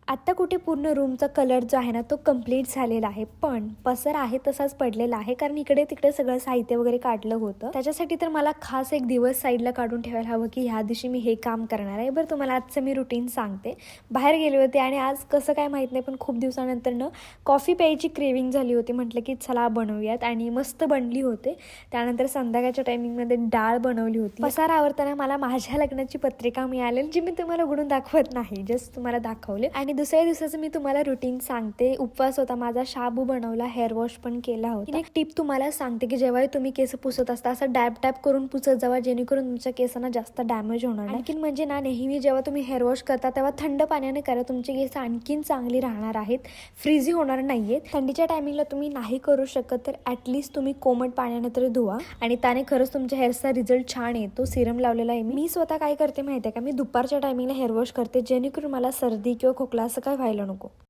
आत्ता कुठे पूर्ण रूमचा कलर जो आहे ना तो कंप्लीट झालेला आहे, पण पसर आहे तसाच पडलेला आहे कारण इकडे तिकडे सगळं साहित्य वगैरे काढलं होतं. त्याच्यासाठी तर मला खास एक दिवस साईडला काढून ठेवायला हवं की ह्या दिवशी मी हे काम करणार आहे. बरं तुम्हाला आजचं मी रुटीन सांगते. बाहेर गेले होते आणि आज कसं काय माहीत नाही, पण खूप दिवसानंतर कॉफी प्यायची क्रेविंग झाली होती. म्हटलं की चला बनवूयात आणि मस्त बनली होते. त्यानंतर संध्याकाळच्या टायमिंगमध्ये डाळ बनवली होती. पसार आवरताना मला माझ्या लग्नाची पत्रिका मिळालेली, जी मी तुम्हाला उघडून दाखवत नाही, जस्ट तुम्हाला दाखवले. आणि दुसऱ्या दिवसाचं मी तुम्हाला रुटीन सांगते. उपवास होता माझा, शाबू बनवला, हेअर वॉश पण केला होता. एक टिप तुम्हाला सांगते की जेव्हा तुम्ही केस पुसत असता असं डॅब डॅब करून पुसत जावा, जेणेकरून तुमच्या केसांना जास्त डॅमेज होणार नाही. आणखीन म्हणजे ना, नेहमी जेव्हा तुम्ही हेअर वॉश करता तेव्हा थंड पाण्याने करा. तुमची केस आणखीन चांगली राहणार आहेत, फ्रीझी होणार नाहीयेत. थंडीच्या टायमिंगला तुम्ही नाही करू शकत तर ऍटलीस्ट तुम्ही कोमट पाण्याने तरी धुवा आणि त्याने खरंच तुमच्या हेअरचा रिझल्ट छान येतो. सिरम लावलेला आहे मी स्वतः. काय करते माहिती आहे का, मी दुपारच्या टायमिंगला हेअर वॉश करते, जेणेकरून मला सर्दी किंवा खोकला असं काय व्हायला नको.